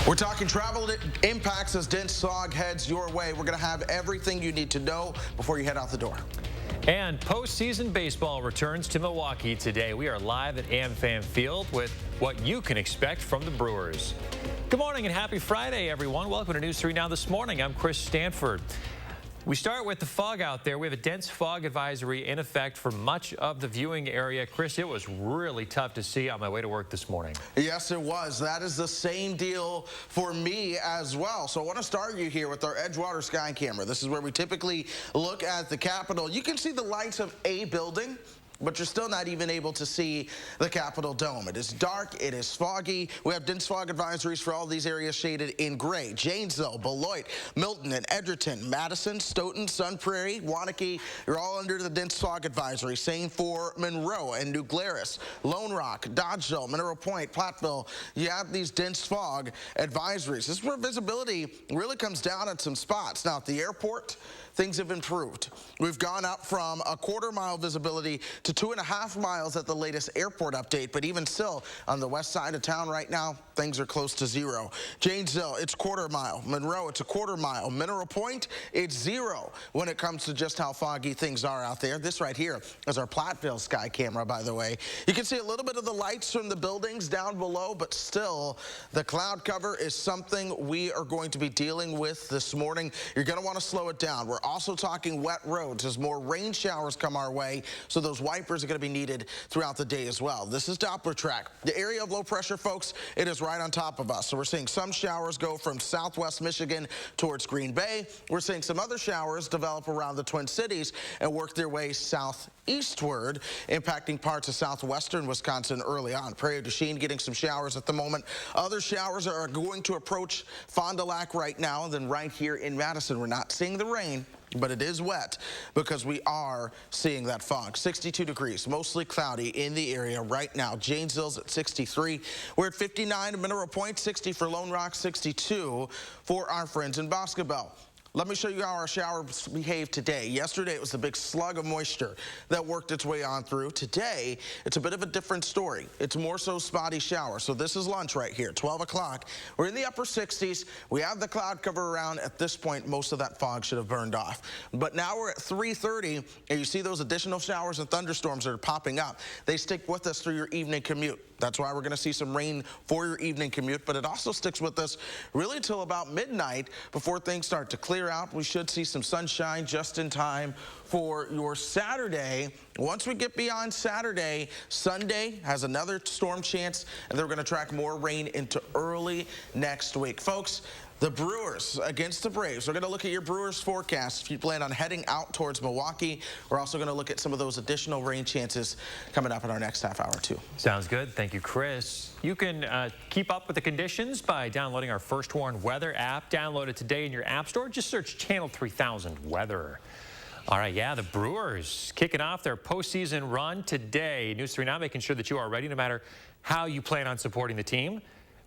We're talking travel impacts as dense fog heads your way. We're going to have everything you need to know before you head out the door. And postseason baseball returns to Milwaukee today. We are live at AmFam Field with what you can expect from the Brewers. Good morning and happy Friday, everyone. Welcome to News 3 Now this morning. I'm Chris Stanford. We start with the fog out there. We have a dense fog advisory in effect for much of the viewing area. Chris, it was really tough to see on my way to work this morning. Yes, it was. That is the same deal for me as well. So I want to start you here with our Edgewater Sky Camera. This is where we typically look at the Capitol. You can see the lights of a building, but you're still not even able to see the Capitol Dome. It is dark, it is foggy. We have dense fog advisories for all these areas shaded in gray. Janesville, Beloit, Milton, and Edgerton, Madison, Stoughton, Sun Prairie, Waunakee, you're all under the dense fog advisory. Same for Monroe and New Glarus, Lone Rock, Dodgeville, Mineral Point, Platteville. You have these dense fog advisories. This is where visibility really comes down at some spots. Now at the airport, things have improved. We've gone up from a quarter-mile visibility to 2.5 miles at the latest airport update, but even still, on the west side of town right now, things are close to zero. Janesville, it's quarter mile. Monroe, it's a quarter mile. Mineral Point, it's 0 when it comes to just how foggy things are out there. This right here is our Platteville Sky Camera, by the way. You can see a little bit of the lights from the buildings down below, but still, the cloud cover is something we are going to be dealing with this morning. You're going to want to slow it down. We're also talking wet roads as more rain showers come our way, so those wipers are going to be needed throughout the day as well. This is Doppler track. The area of low pressure, folks, it is right on top of us. So we're seeing some showers go from southwest Michigan towards Green Bay. We're seeing some other showers develop around the Twin Cities and work their way southeastward, impacting parts of southwestern Wisconsin early on. Prairie du Chien getting some showers at the moment. Other showers are going to approach Fond du Lac right now. And then right here in Madison, we're not seeing the rain, but it is wet because we are seeing that fog. 62 degrees, mostly cloudy in the area right now. Janesville's at 63. We're at 59 at Mineral Point, 60 for Lone Rock, 62 for our friends in Boscobel. Let me show you how our showers behaved today. Yesterday, it was a big slug of moisture that worked its way on through. Today, it's a bit of a different story. It's more so spotty showers. So this is lunch right here, 12 o'clock. We're in the upper 60s. We have the cloud cover around. At this point, most of that fog should have burned off. But now we're at 3:30, and you see those additional showers and thunderstorms that are popping up. They stick with us through your evening commute. That's why we're going to see some rain for your evening commute, but it also sticks with us really till about midnight before things start to clear out. We should see some sunshine just in time for your Saturday. Once we get beyond Saturday, Sunday has another storm chance, and they're going to track more rain into early next week. Folks, the Brewers against the Braves. We're going to look at your Brewers forecast if you plan on heading out towards Milwaukee. We're also going to look at some of those additional rain chances coming up in our next half hour, too. Sounds good. Thank you, Chris. You can keep up with the conditions by downloading our First Warn Weather app. Download it today in your app store. Just search Channel 3000 Weather. All right, yeah, the Brewers kicking off their postseason run today. News 3 Now making sure that you are ready no matter how you plan on supporting the team.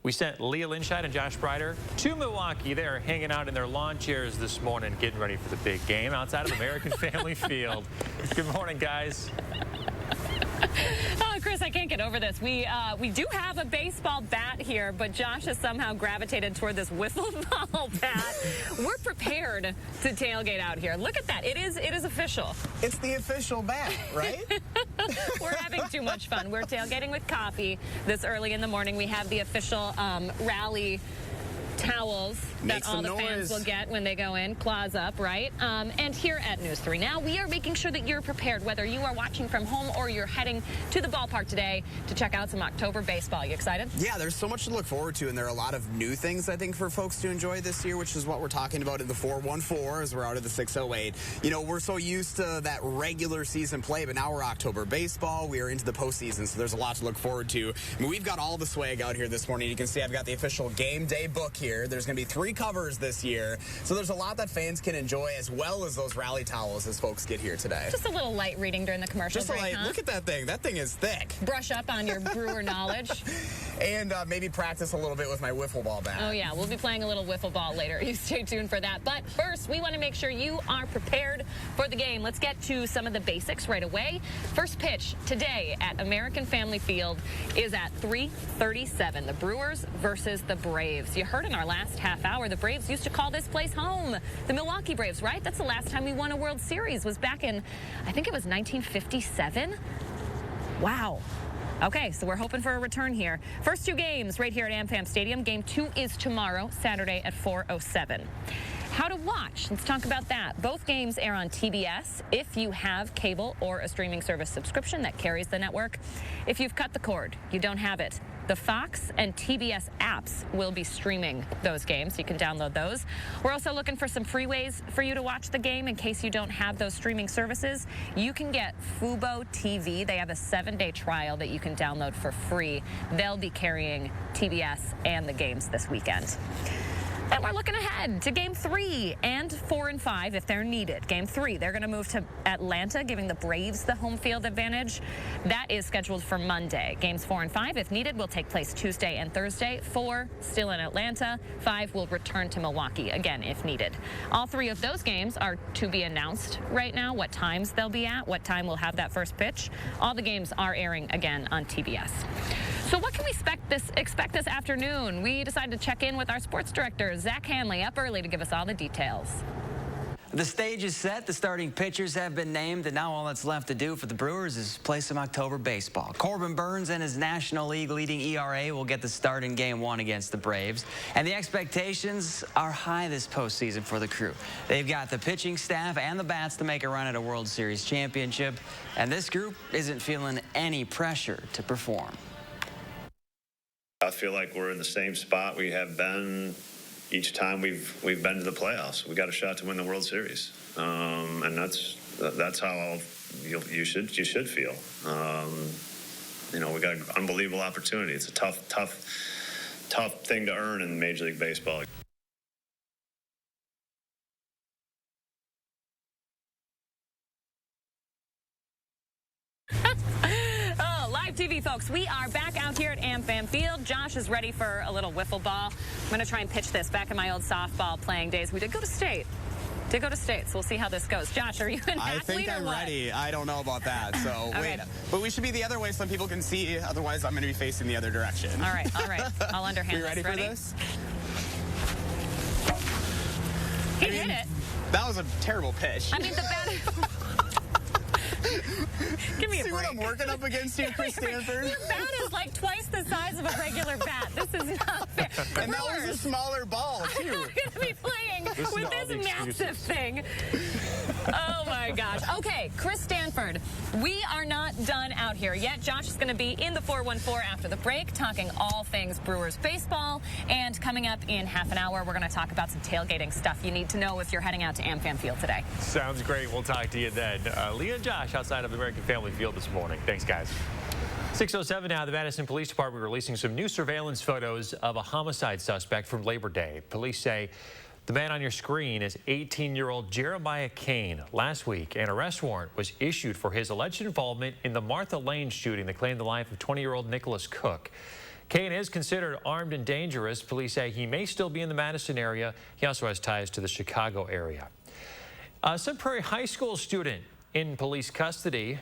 We sent Leah Linscheid and Josh Breider to Milwaukee. They're hanging out in their lawn chairs this morning, getting ready for the big game outside of American Family Field. Good morning, guys. Oh, Chris, I can't get over this. We do have a baseball bat here, but Josh has somehow gravitated toward this wiffle ball bat. We're prepared to tailgate out here. Look at that. It is official. It's the official bat, right? We're having too much fun. We're tailgating with coffee this early in the morning. We have the official rally towels that all the fans will get when they go in, claws up, right? And here at News 3 Now, we are making sure that you're prepared, whether you are watching from home or you're heading to the ballpark today to check out some October baseball. You excited? Yeah, there's so much to look forward to, and there are a lot of new things, I think, for folks to enjoy this year, which is what we're talking about in the 414 as we're out of the 608. You know, we're so used to that regular season play, but now we're October baseball. We are into the postseason, so there's a lot to look forward to. I mean, we've got all the swag out here this morning. You can see I've got the official game day book here. here. There's going to be 3 covers this year. So there's a lot that fans can enjoy, as well as those rally towels as folks get here today. Just a little light reading during the commercial Just a break, light. Look at that thing. That thing is thick. Brush up on your brewer knowledge. And maybe practice a little bit with my wiffle ball bat. Oh, yeah. We'll be playing a little wiffle ball later. You stay tuned for that. But first, we want to make sure you are prepared for the game. Let's get to some of the basics right away. First pitch today at American Family Field is at 3:37. The Brewers versus the Braves. You heard in our last half hour, the Braves used to call this place home. The Milwaukee Braves, right? That's the last time we won a World Series, was back in, I think it was 1957. Wow. Okay, so we're hoping for a return here. First 2 games right here at AmFam Stadium. Game 2 is tomorrow, Saturday at 4:07. How to watch? Let's talk about that. Both games air on TBS if you have cable or a streaming service subscription that carries the network. If you've cut the cord, you don't have it, the Fox and TBS apps will be streaming those games. You can download those. We're also looking for some free ways for you to watch the game in case you don't have those streaming services. You can get Fubo TV. They have a 7-day trial that you can download for free. They'll be carrying TBS and the games this weekend. And we're looking ahead to Game 3 and 4 and 5 if they're needed. Game 3, they're going to move to Atlanta, giving the Braves the home field advantage. That is scheduled for Monday. Games 4 and 5, if needed, will take place Tuesday and Thursday. 4 still in Atlanta. 5 will return to Milwaukee, again, if needed. All 3 of those games are to be announced right now, what times they'll be at, what time we'll have that first pitch. All the games are airing again on TBS. So what can we expect this afternoon? We decided to check in with our sports director, Zach Hanley, up early to give us all the details. The stage is set, the starting pitchers have been named, and now all that's left to do for the Brewers is play some October baseball. Corbin Burns and his National League leading ERA will get the start in Game 1 against the Braves. And the expectations are high this postseason for the crew. They've got the pitching staff and the bats to make a run at a World Series championship, and this group isn't feeling any pressure to perform. I feel like we're in the same spot we have been each time we've been to the playoffs. We got a shot to win the World Series, and that's how you should feel. You know, we got an unbelievable opportunity. It's a tough thing to earn in Major League Baseball. TV folks, we are back out here at AmFam Field. Josh is ready for a little wiffle ball. I'm going to try and pitch this. Back in my old softball playing days, we did go to state. So we'll see how this goes. Josh, are you an athlete? I think I'm ready. I don't know about that, so okay. Wait. But we should be the other way so people can see. Otherwise, I'm going to be facing the other direction. All right. I'll underhand this. Ready for this? He hit it. That was a terrible pitch. I mean, the bat... Give me a break. See what I'm working up against here, Chris Stanford? Your bat is like twice the size of a regular bat. This is not fair. And that was a smaller ball, too. We're going to be playing with this massive thing. Oh, my gosh. Okay, Chris Stanford, we are not done out here yet. Josh is going to be in the 414 after the break, talking all things Brewers baseball. And coming up in half an hour, we're going to talk about some tailgating stuff you need to know if you're heading out to AmFam Field today. Sounds great. We'll talk to you then. Leah and Josh outside of American Family Field this morning. Thanks, guys. 6:07 now, the Madison Police Department releasing some new surveillance photos of a homicide suspect from Labor Day. Police say the man on your screen is 18-year-old Jeremiah Kane. Last week, an arrest warrant was issued for his alleged involvement in the Martha Lane shooting that claimed the life of 20-year-old Nicholas Cook. Kane is considered armed and dangerous. Police say he may still be in the Madison area. He also has ties to the Chicago area. A Sun Prairie High School student in police custody.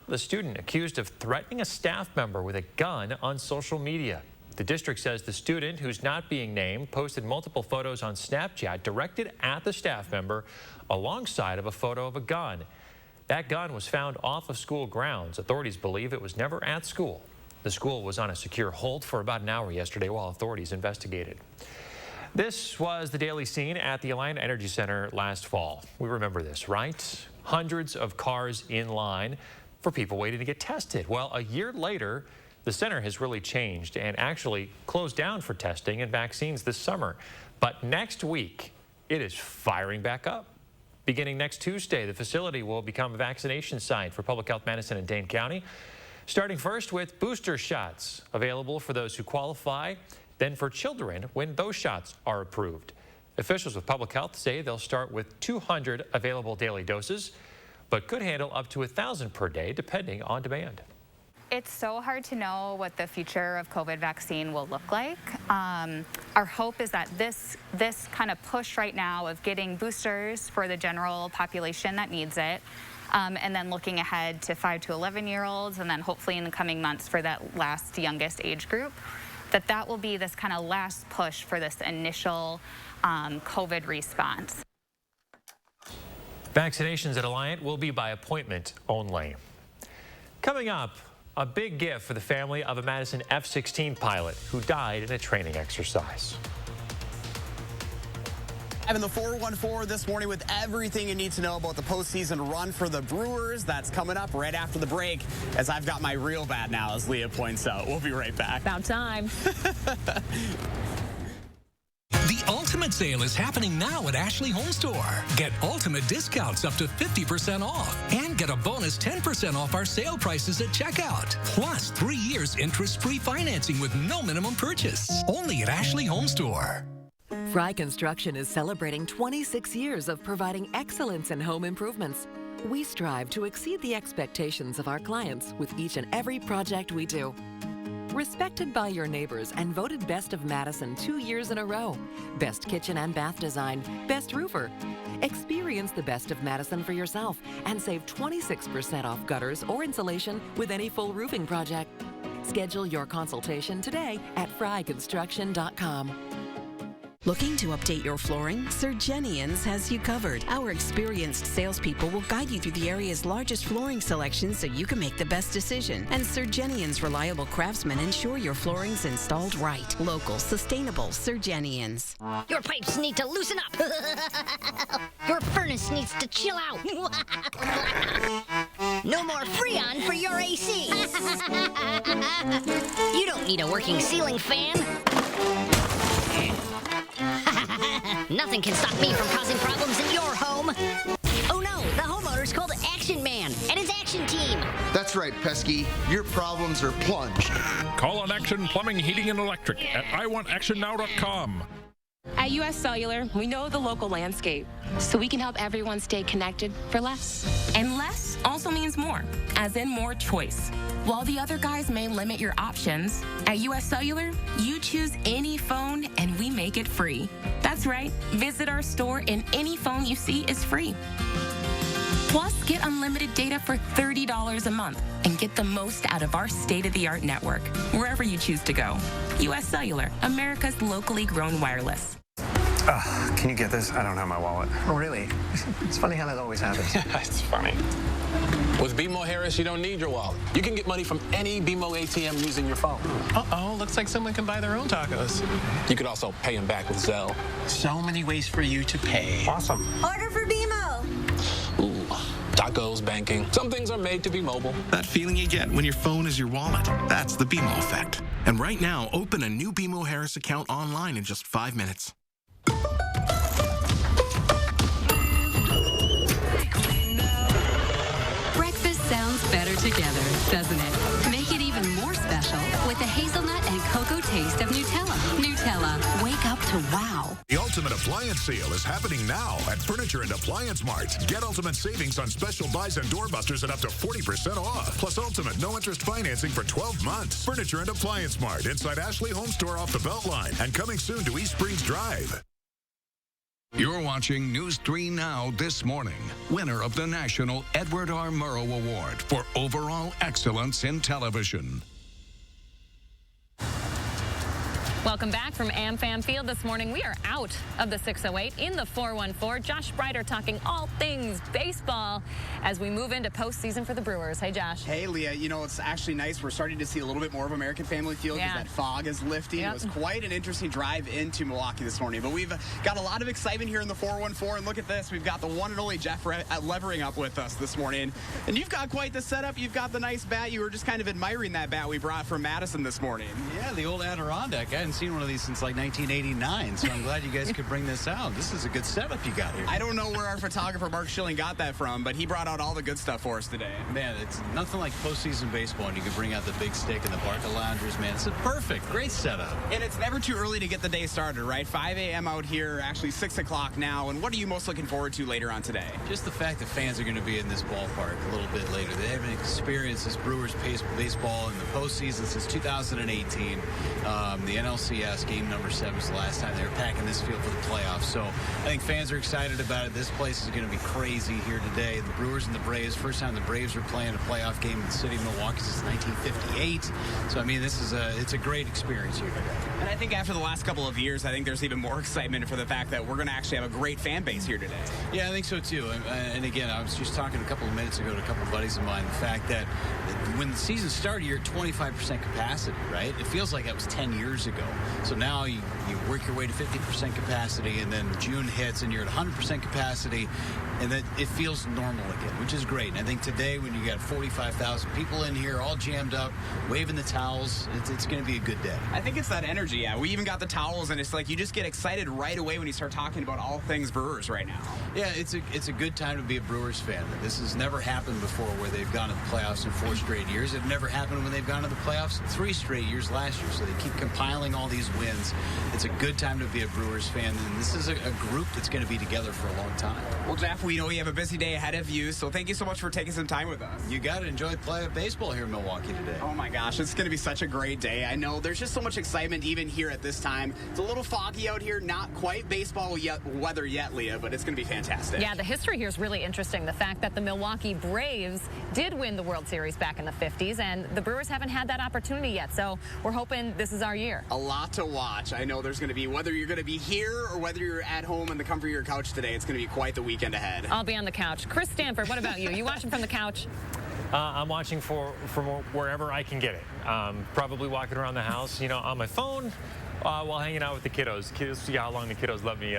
The student accused of threatening a staff member with a gun on social media. The district says the student, who's not being named, posted multiple photos on Snapchat directed at the staff member alongside of a photo of a gun. That gun was found off of school grounds. Authorities believe it was never at school. The school was on a secure hold for about an hour yesterday while authorities investigated. This was the daily scene at the Alliant Energy Center last fall. We remember this, right? Hundreds of cars in line for people waiting to get tested. Well, a year later, the center has really changed and actually closed down for testing and vaccines this summer. But next week, it is firing back up. Beginning next Tuesday, the facility will become a vaccination site for Public Health Madison and Dane County, starting first with booster shots available for those who qualify. than for children when those shots are approved. Officials with public health say they'll start with 200 available daily doses, but could handle up to 1,000 per day depending on demand. It's so hard to know what the future of COVID vaccine will look like. Our hope is that this kind of push right now of getting boosters for the general population that needs it, and then looking ahead to 5 to 11-year-olds, and then hopefully in the coming months for that last youngest age group, that will be this kind of last push for this initial COVID response. Vaccinations at Alliant will be by appointment only. Coming up, a big gift for the family of a Madison F-16 pilot who died in a training exercise. I'm in the 414 this morning with everything you need to know about the postseason run for the Brewers. That's coming up right after the break, as I've got my real bad now, as Leah points out. We'll be right back. About time. The ultimate sale is happening now at Ashley Home Store. Get ultimate discounts up to 50% off and get a bonus 10% off our sale prices at checkout. Plus 3 years interest-free financing with no minimum purchase. Only at Ashley Home Store. Fry Construction is celebrating 26 years of providing excellence in home improvements. We strive to exceed the expectations of our clients with each and every project we do. Respected by your neighbors and voted Best of Madison 2 years in a row. Best kitchen and bath design, best roofer. Experience the Best of Madison for yourself and save 26% off gutters or insulation with any full roofing project. Schedule your consultation today at fryconstruction.com. Looking to update your flooring? Surgenians has you covered. Our experienced salespeople will guide you through the area's largest flooring selection so you can make the best decision. And Surgenians' reliable craftsmen ensure your flooring's installed right. Local, sustainable Surgenians. Your pipes need to loosen up. Your furnace needs to chill out. No more Freon for your AC. You don't need a working ceiling fan. Nothing can stop me from causing problems in your home. Oh no, the homeowner's called Action Man and his action team. That's right, Pesky. Your problems are plunged. Call on Action Plumbing, Heating, and Electric at iwantactionnow.com. At US Cellular, we know the local landscape, so we can help everyone stay connected for less. And less also means more, as in more choice. While the other guys may limit your options, at US Cellular, you choose any phone and we make it free. That's right, visit our store and any phone you see is free. Plus, get unlimited data for $30 a month and get the most out of our state-of-the-art network, wherever you choose to go. US Cellular, America's locally grown wireless. Can you get this? I don't have my wallet. Oh, really? It's funny how that always happens. It's funny. With BMO Harris, you don't need your wallet. You can get money from any BMO ATM using your phone. Uh-oh, looks like someone can buy their own tacos. You could also pay them back with Zelle. So many ways for you to pay. Awesome. Order for BMO. Ooh, tacos, banking. Some things are made to be mobile. That feeling you get when your phone is your wallet. That's the BMO effect. And right now, open a new BMO Harris account online in just 5 minutes. Breakfast sounds better together, doesn't it? Make it even more special with the hazelnut and cocoa taste of Nutella. Nutella, wake up to wow. The Ultimate Appliance Sale is happening now at Furniture and Appliance Mart. Get ultimate savings on special buys and doorbusters at up to 40% off. Plus ultimate no-interest financing for 12 months. Furniture and Appliance Mart inside Ashley Home Store off the Beltline and coming soon to East Springs Drive. You're watching News 3 Now this morning. Winner of the National Edward R. Murrow Award for Overall Excellence in Television. Welcome back from AmFam Field this morning. We are out of the 608 in the 414. Josh Breider talking all things baseball as we move into postseason for the Brewers. Hey, Josh. Hey, Leah. You know, it's actually nice. We're starting to see a little bit more of American Family Field because that fog is lifting. Yep. It was quite an interesting drive into Milwaukee this morning. But we've got a lot of excitement here in the 414. And look at this. We've got the one and only Jeff Levering up with us this morning. And you've got quite the setup. You've got the nice bat. You were just kind of admiring that bat we brought from Madison this morning. Yeah, the old Adirondack. I hadn't haven't seen one of these since like 1989, so I'm glad you guys could bring this out. This is a good setup you got here. I don't know where our photographer Mark Schilling got that from, but he brought out all the good stuff for us today. Man, it's nothing like postseason baseball, and you can bring out the big stick and the Barca loungers, man. It's a perfect, great setup. And it's never too early to get the day started, right? 5 a.m. out here, actually 6 o'clock now. And what are you most looking forward to later on today? Just the fact that fans are going to be in this ballpark a little bit later. They haven't experienced this Brewers baseball in the postseason since 2018. The NLCS game number 7 was the last time they were packing this field for the playoffs. So I think fans are excited about it. This place is going to be crazy here today. The Brewers and the Braves, first time the Braves are playing a playoff game in the city of Milwaukee since 1958. So I mean, it's a great experience here today. And I think after the last couple of years, I think there's even more excitement for the fact that we're going to actually have a great fan base here today. Yeah, I think so too. And again, I was just talking a couple of minutes ago to a couple of buddies of mine, the fact that when the season started, you're at 25% capacity, right? It feels like that was 10 years ago. So now you work your way to 50% capacity, and then June hits and you're at 100% capacity, and that it feels normal again, which is great. And I think today, when you got 45,000 people in here, all jammed up, waving the towels, it's going to be a good day. I think it's that energy. Yeah, we even got the towels, and it's like you just get excited right away when you start talking about all things Brewers right now. Yeah, it's a good time to be a Brewers fan. This has never happened before where they've gone to the playoffs in 4 straight years. It never happened when they've gone to the playoffs 3 straight years last year. So they keep compiling all these wins. It's a good time to be a Brewers fan, and this is a group that's going to be together for a long time. Well, Jeff, we know you have a busy day ahead of you, so thank you so much for taking some time with us. You got to enjoy playoff baseball here in Milwaukee today. Oh my gosh, it's going to be such a great day. I know there's just so much excitement even here at this time. It's a little foggy out here, not quite baseball weather yet, Leah, but it's going to be fantastic. Yeah, the history here is really interesting. The fact that the Milwaukee Braves did win the World Series back in the 50s, and the Brewers haven't had that opportunity yet, so we're hoping this is our year. A lot to watch. I know there's going to be, whether you're going to be here or whether you're at home in the comfort of your couch today, it's going to be quite the weekend ahead. I'll be on the couch. Chris Stanford, what about you? You watching from the couch? I'm watching from wherever I can get it. Probably walking around the house, on my phone while hanging out with the kiddos. See how long the kiddos let me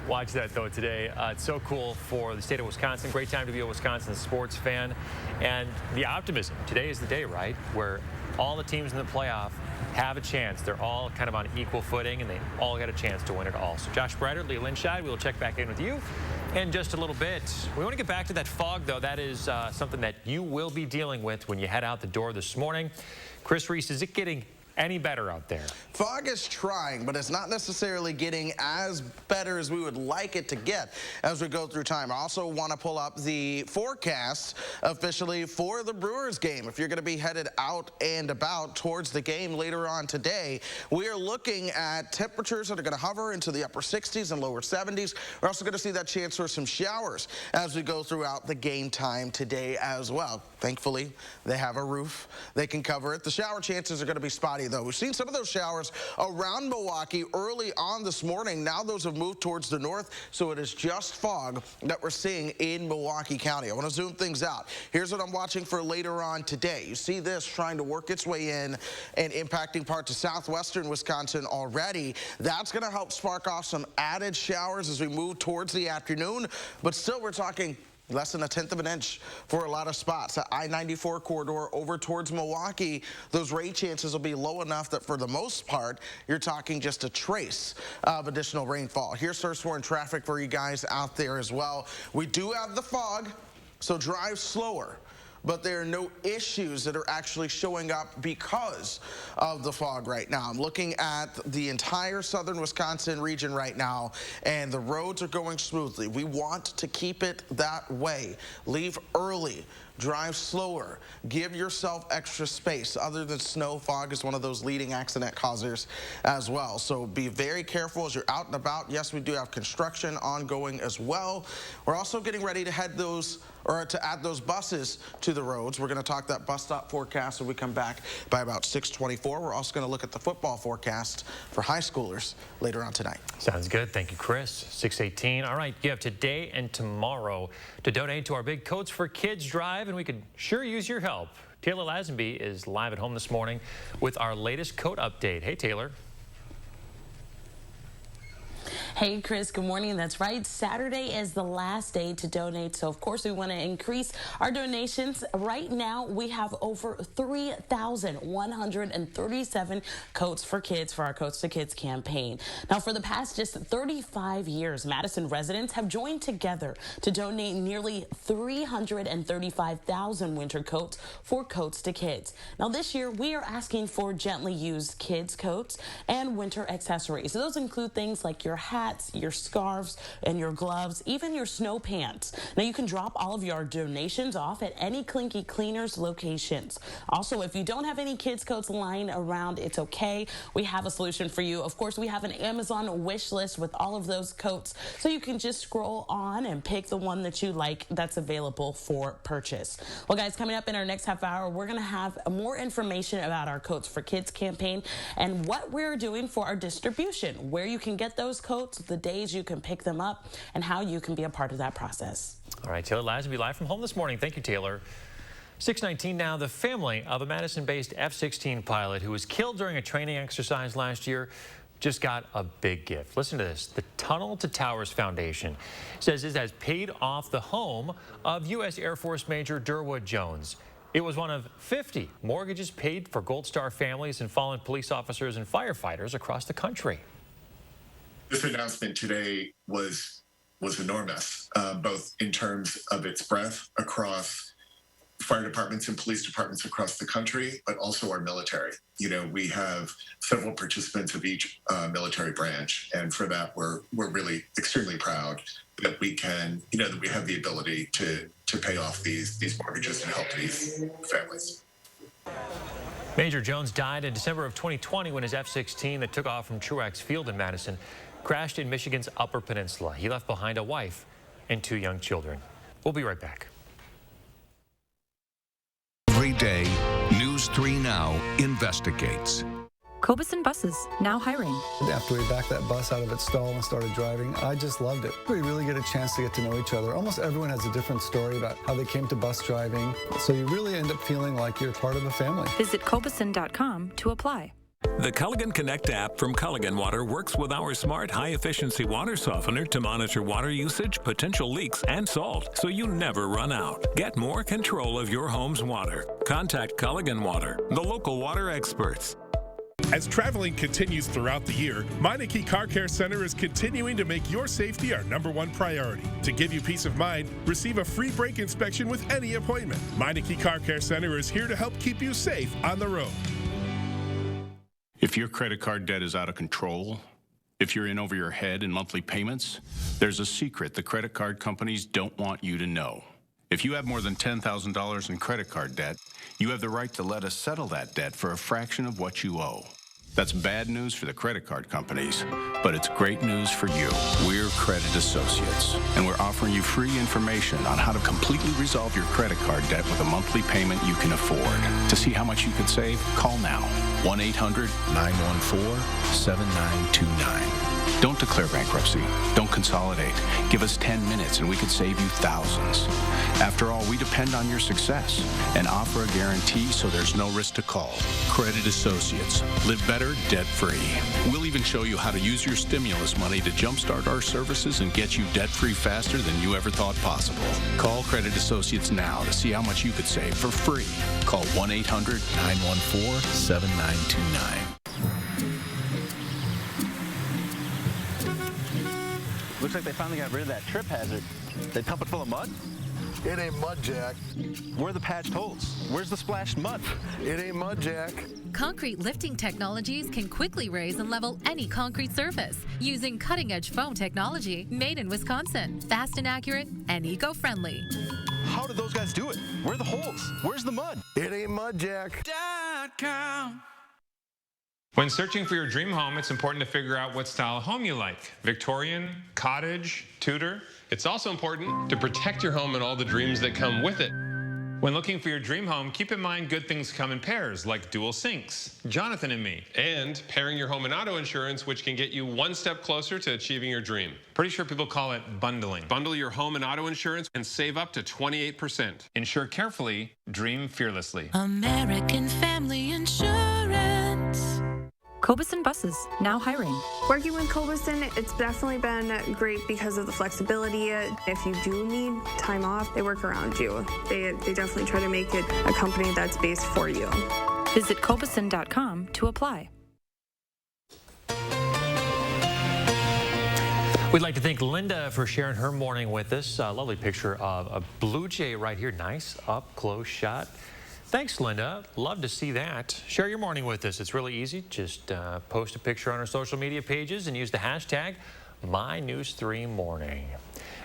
watch that, though, today. It's so cool for the state of Wisconsin. Great time to be a Wisconsin sports fan. And the optimism. Today is the day, right, where all the teams in the playoff have a chance. They're all kind of on equal footing, and they all got a chance to win it all. So Josh Breiter, Leah Linscheid, we'll check back in with you in just a little bit. We want to get back to that fog, though. That is something that you will be dealing with when you head out the door this morning. Chris Reese, is it getting any better out there? Fog is trying, but it's not necessarily getting as better as we would like it to get as we go through time. I also want to pull up the forecast officially for the Brewers game. If you're going to be headed out and about towards the game later on today, we are looking at temperatures that are going to hover into the upper 60s and lower 70s. We're also going to see that chance for some showers as we go throughout the game time today as well. Thankfully, they have a roof. They can cover it. The shower chances are going to be spotty, though. We've seen some of those showers around Milwaukee early on this morning. Now those have moved towards the north, so it is just fog that we're seeing in Milwaukee County. I want to zoom things out. Here's what I'm watching for later on today. You see this trying to work its way in and impacting parts of southwestern Wisconsin already. That's going to help spark off some added showers as we move towards the afternoon, but still we're talking less than 1/10 of an inch for a lot of spots. The I-94 corridor over towards Milwaukee, those rain chances will be low enough that for the most part, you're talking just a trace of additional rainfall. Here's first warning traffic for you guys out there as well. We do have the fog, so drive slower. But there are no issues that are actually showing up because of the fog right now. I'm looking at the entire southern Wisconsin region right now, and the roads are going smoothly. We want to keep it that way. Leave early. Drive slower. Give yourself extra space. Other than snow, fog is one of those leading accident causers as well. So be very careful as you're out and about. Yes, we do have construction ongoing as well. We're also getting ready to head those or to add those buses to the roads. We're going to talk that bus stop forecast when we come back by about 6:24. We're also going to look at the football forecast for high schoolers later on tonight. Sounds good. Thank you, Chris. 6:18. All right, you have today and tomorrow to donate to our Big Coats for Kids drive, and we could sure use your help. Taylor Lazenby is live at home this morning with our latest coat update. Hey, Taylor. Hey, Chris, good morning. That's right. Saturday is the last day to donate. So, of course, we want to increase our donations. Right now, we have over 3,137 coats for kids for our Coats to Kids campaign. Now, for the past just 35 years, Madison residents have joined together to donate nearly 335,000 winter coats for Coats to Kids. Now, this year, we are asking for gently used kids' coats and winter accessories. So those include things like your hats, your scarves, and your gloves, even your snow pants. Now, you can drop all of your donations off at any KLINKE Cleaners locations. Also, if you don't have any kids' coats lying around, it's okay. We have a solution for you. Of course, we have an Amazon wish list with all of those coats, so you can just scroll on and pick the one that you like that's available for purchase. Well, guys, coming up in our next half hour, we're going to have more information about our Coats for Kids campaign and what we're doing for our distribution, where you can get those coats, the days you can pick them up, and how you can be a part of that process. All right, Taylor Lasby live from home this morning. Thank you, Taylor. 6:19 now. The family of a Madison-based F-16 pilot who was killed during a training exercise last year just got a big gift. Listen to this. The Tunnel to Towers Foundation says it has paid off the home of U.S. Air Force Major Durwood Jones. It was one of 50 mortgages paid for Gold Star families and fallen police officers and firefighters across the country. This announcement today was enormous, both in terms of its breadth across fire departments and police departments across the country, but also our military. You know, we have several participants of each military branch, and for that, we're really extremely proud that we can, you know, that we have the ability to pay off these mortgages and help these families. Major Jones died in December of 2020 when his F-16 that took off from Truax Field in Madison crashed in Michigan's Upper Peninsula. He left behind a wife and 2 young children. We'll be right back. Every day, News 3 Now investigates. Cobeson Buses, now hiring. After we backed that bus out of its stall and started driving, I just loved it. We really get a chance to get to know each other. Almost everyone has a different story about how they came to bus driving. So you really end up feeling like you're part of a family. Visit Cobeson.com to apply. The Culligan Connect app from Culligan Water works with our smart high-efficiency water softener to monitor water usage, potential leaks, and salt, so you never run out. Get more control of your home's water. Contact Culligan Water, the local water experts. As traveling continues throughout the year, Meineke Car Care Center is continuing to make your safety our #1 priority. To give you peace of mind, receive a free brake inspection with any appointment. Meineke Car Care Center is here to help keep you safe on the road. If your credit card debt is out of control, if you're in over your head in monthly payments, there's a secret the credit card companies don't want you to know. If you have more than $10,000 in credit card debt, you have the right to let us settle that debt for a fraction of what you owe. That's bad news for the credit card companies, but it's great news for you. We're Credit Associates, and we're offering you free information on how to completely resolve your credit card debt with a monthly payment you can afford. To see how much you could save, call now. 1-800-914-7929. Don't declare bankruptcy. Don't consolidate. Give us 10 minutes and we could save you thousands. After all, we depend on your success and offer a guarantee so there's no risk to call. Credit Associates. Live better, debt-free. We'll even show you how to use your stimulus money to jumpstart our services and get you debt-free faster than you ever thought possible. Call Credit Associates now to see how much you could save for free. Call 1-800-914-7929. Looks like they finally got rid of that trip hazard. They pump it full of mud? It ain't mud, Jack. Where are the patched holes? Where's the splashed mud? It ain't mud, Jack. Concrete lifting technologies can quickly raise and level any concrete surface using cutting-edge foam technology made in Wisconsin. Fast and accurate and eco-friendly. How did those guys do it? Where are the holes? Where's the mud? It ain't mud, Jack. When searching for your dream home, it's important to figure out what style of home you like. Victorian, cottage, Tudor. It's also important to protect your home and all the dreams that come with it. When looking for your dream home, keep in mind good things come in pairs, like dual sinks, Jonathan and me. And pairing your home and auto insurance, which can get you one step closer to achieving your dream. Pretty sure people call it bundling. Bundle your home and auto insurance and save up to 28%. Insure carefully, dream fearlessly. American Family Insurance. Cobeson Buses, now hiring. Working with Cobeson, it's definitely been great because of the flexibility. If you do need time off, they work around you. They definitely try to make it a company that's based for you. Visit Cobeson.com to apply. We'd like to thank Linda for sharing her morning with us. A lovely picture of a blue jay right here. Nice up-close shot. Thanks, Linda. Love to see that. Share your morning with us. It's really easy. Just post a picture on our social media pages and use the hashtag MyNews3Morning.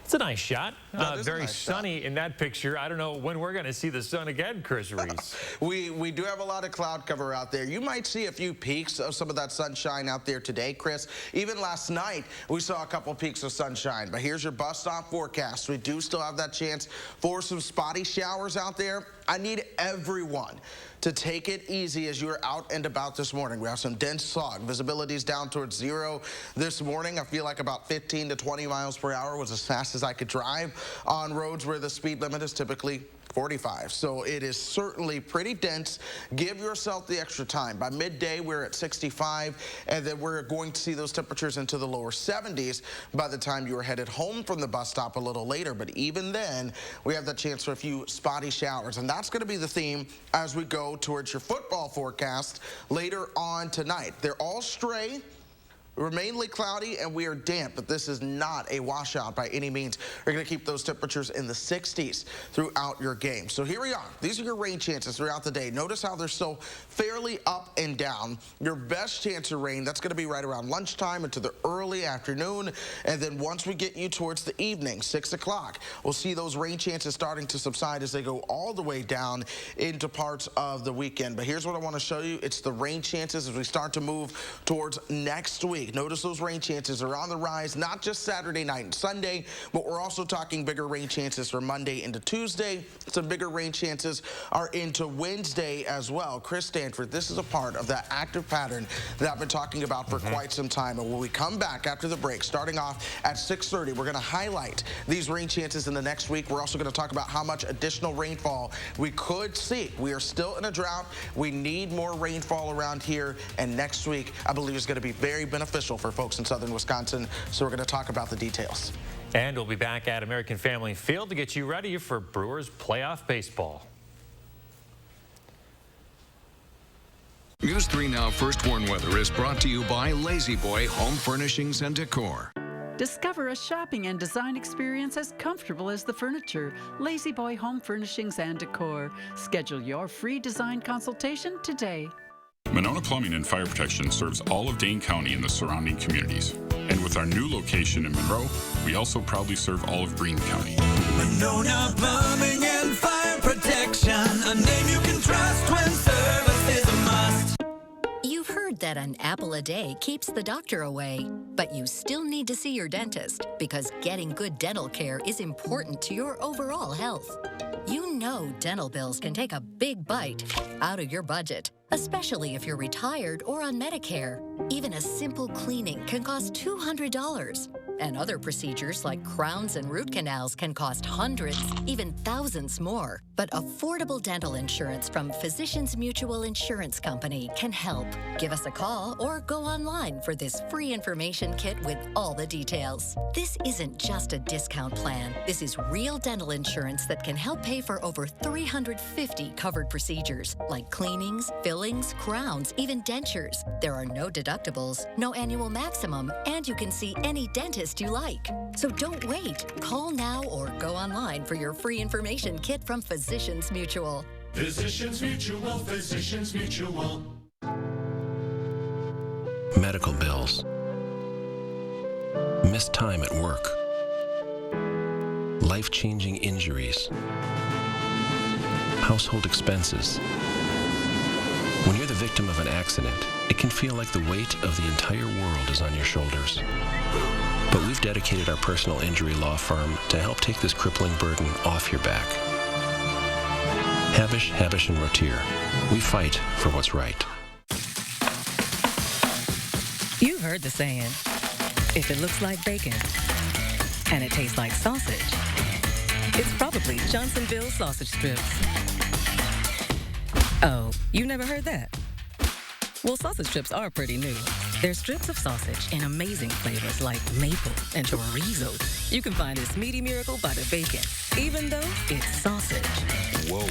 It's a nice shot. Very sunny in that picture. I don't know when we're going to see the sun again, Chris Reese. We do have a lot of cloud cover out there. You might see a few peaks of some of that sunshine out there today, Chris. Even last night, we saw a couple peaks of sunshine. But here's your bus stop forecast. We do still have that chance for some spotty showers out there. I need everyone to take it easy as you're out and about this morning. We have some dense fog. Visibility is down towards 0 this morning. I feel like about 15 to 20 miles per hour was as fast as I could drive on roads where the speed limit is typically 45. So it is certainly pretty dense. Give yourself the extra time. By midday, we're at 65, and then we're going to see those temperatures into the lower 70s by the time you are headed home from the bus stop a little later. But even then, we have the chance for a few spotty showers, and that's going to be the theme as we go towards your football forecast later on tonight. They're all stray. We're mainly cloudy and we are damp, but this is not a washout by any means. We're going to keep those temperatures in the 60s throughout your game. So here we are. These are your rain chances throughout the day. Notice how they're so fairly up and down. Your best chance of rain, that's going to be right around lunchtime into the early afternoon. And then once we get you towards the evening, 6 o'clock, we'll see those rain chances starting to subside as they go all the way down into parts of the weekend. But here's what I want to show you. It's the rain chances as we start to move towards next week. Notice those rain chances are on the rise, not just Saturday night and Sunday, but we're also talking bigger rain chances for Monday into Tuesday. Some bigger rain chances are into Wednesday as well. Chris Stanford, this is a part of that active pattern that I've been talking about for quite some time. And when we come back after the break, starting off at 6:30, we're going to highlight these rain chances in the next week. We're also going to talk about how much additional rainfall we could see. We are still in a drought. We need more rainfall around here. And next week, I believe, is going to be very beneficial for folks in southern Wisconsin, so we're going to talk about the details. And we'll be back at American Family Field to get you ready for Brewers playoff baseball. News 3 Now First Warn Weather is brought to you by Lazy Boy Home Furnishings and Decor. Discover a shopping and design experience as comfortable as the furniture. Lazy Boy Home Furnishings and Decor. Schedule your free design consultation today. Monona Plumbing and Fire Protection serves all of Dane County and the surrounding communities. And with our new location in Monroe, we also proudly serve all of Greene County. Monona Plumbing and Fire Protection, a name you can trust when service is a must. You've heard that an apple a day keeps the doctor away, but you still need to see your dentist because getting good dental care is important to your overall health. You know dental bills can take a big bite out of your budget, especially if you're retired or on Medicare. Even a simple cleaning can cost $200. And other procedures like crowns and root canals can cost hundreds, even thousands more. But affordable dental insurance from Physicians Mutual Insurance Company can help. Give us a call or go online for this free information kit with all the details. This isn't just a discount plan. This is real dental insurance that can help pay for over 350 covered procedures like cleanings, fillings, crowns, even dentures. There are no deductibles, no annual maximum, and you can see any dentist you like. So don't wait. Call now or go online for your free information kit from Physicians Mutual. Physicians Mutual, Physicians Mutual. Medical bills. Missed time at work. Life-changing injuries. Household expenses. When you're the victim of an accident, it can feel like the weight of the entire world is on your shoulders. But we've dedicated our personal injury law firm to help take this crippling burden off your back. Havish, Havish & Rotier. We fight for what's right. You've heard the saying, if it looks like bacon and it tastes like sausage, it's probably Johnsonville sausage strips. Oh, you never heard that? Well, sausage strips are pretty new. They're strips of sausage in amazing flavors like maple and chorizo. You can find this meaty miracle by the bacon, even though it's sausage. Whoa.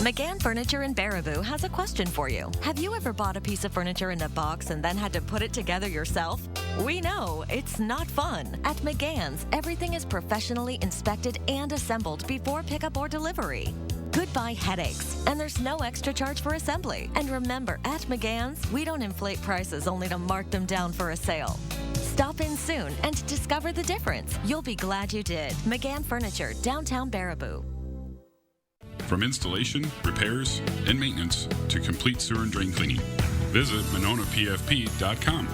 McGann Furniture in Baraboo has a question for you. Have you ever bought a piece of furniture in a box and then had to put it together yourself? We know it's not fun. At McGann's, everything is professionally inspected and assembled before pickup or delivery. Goodbye headaches, and there's no extra charge for assembly. And remember, at McGann's, we don't inflate prices only to mark them down for a sale. Stop in soon and discover the difference. You'll be glad you did. McGann Furniture, downtown Baraboo. From installation, repairs, and maintenance to complete sewer and drain cleaning, visit MononaPFP.com.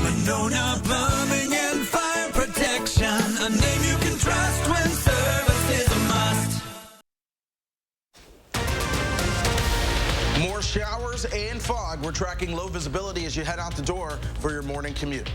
Monona Plumbing and Fire Protection, a name you can trust when service is a must. More showers and fog. We're tracking low visibility as you head out the door for your morning commute.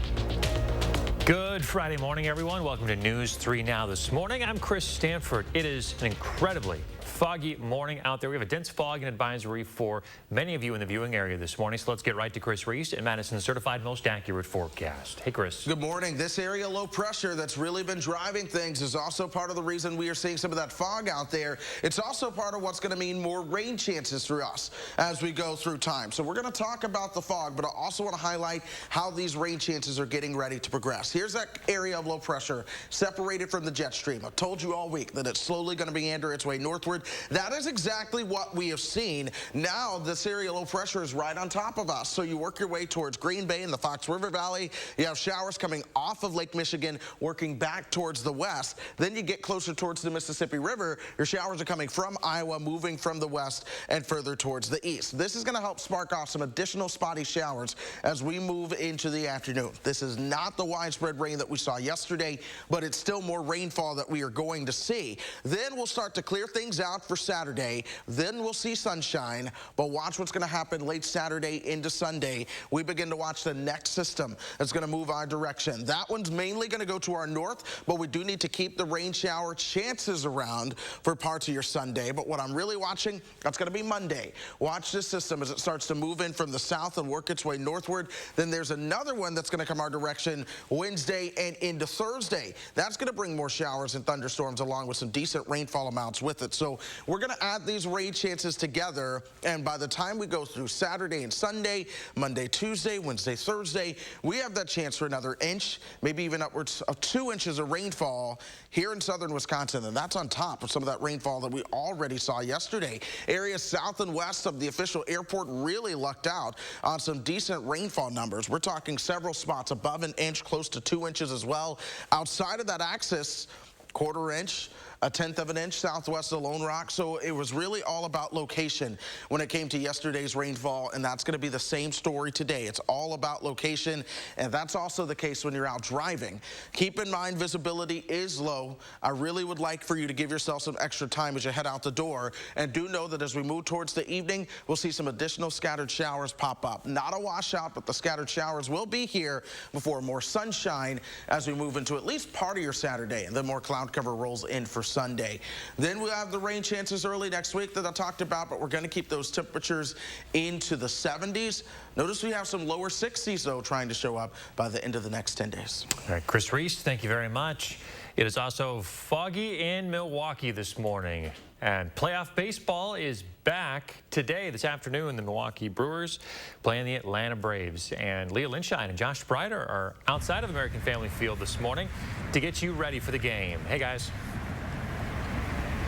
Good Friday morning, everyone. Welcome to News 3 Now this morning. I'm Chris Stanford. It is an incredibly foggy morning out there. We have a dense fog and advisory for many of you in the viewing area this morning. So let's get right to Chris Reese at Madison's certified most accurate forecast. Hey, Chris. Good morning. This area low pressure that's really been driving things is also part of the reason we are seeing some of that fog out there. It's also part of what's going to mean more rain chances for us as we go through time. So we're going to talk about the fog, but I also want to highlight how these rain chances are getting ready to progress. Here's that area of low pressure separated from the jet stream. I've told you all week that it's slowly going to meander its way northward. That is exactly what we have seen. Now this area of low pressure is right on top of us. So you work your way towards Green Bay and the Fox River Valley. You have showers coming off of Lake Michigan, working back towards the west. Then you get closer towards the Mississippi River. Your showers are coming from Iowa, moving from the west and further towards the east. This is going to help spark off some additional spotty showers as we move into the afternoon. This is not the widespread rain that we saw yesterday, but it's still more rainfall that we are going to see. Then we'll start to clear things out for Saturday. Then we'll see sunshine, but watch what's going to happen late Saturday into Sunday. We begin to watch the next system that's going to move our direction. That one's mainly going to go to our north, but we do need to keep the rain shower chances around for parts of your Sunday. But what I'm really watching, that's going to be Monday. Watch this system as it starts to move in from the south and work its way northward. Then there's another one that's going to come our direction Wednesday and into Thursday. That's going to bring more showers and thunderstorms along with some decent rainfall amounts with it. So we're going to add these rain chances together, and by the time we go through Saturday and Sunday, Monday, Tuesday, Wednesday, Thursday, we have that chance for another inch, maybe even upwards of 2 inches of rainfall here in southern Wisconsin, and that's on top of some of that rainfall that we already saw yesterday. Areas south and west of the official airport really lucked out on some decent rainfall numbers. We're talking several spots above an inch, close to 2 inches as well. Outside of that axis, 1/4 inch, 1/10 of an inch southwest of Lone Rock. So it was really all about location when it came to yesterday's rainfall, and that's going to be the same story today. It's all about location, and that's also the case when you're out driving. Keep in mind visibility is low. I really would like for you to give yourself some extra time as you head out the door, and do know that as we move towards the evening, we'll see some additional scattered showers pop up. Not a washout, but the scattered showers will be here before more sunshine as we move into at least part of your Saturday, and then more cloud cover rolls in for Sunday. Then we'll have the rain chances early next week that I talked about, but we're going to keep those temperatures into the 70s. Notice we have some lower 60s, though, trying to show up by the end of the next 10 days. All right, Chris Reese, thank you very much. It is also foggy in Milwaukee this morning, and playoff baseball is back today, this afternoon. The Milwaukee Brewers playing the Atlanta Braves, and Leah Linshine and Josh Sprider are outside of American Family Field this morning to get you ready for the game. Hey, guys.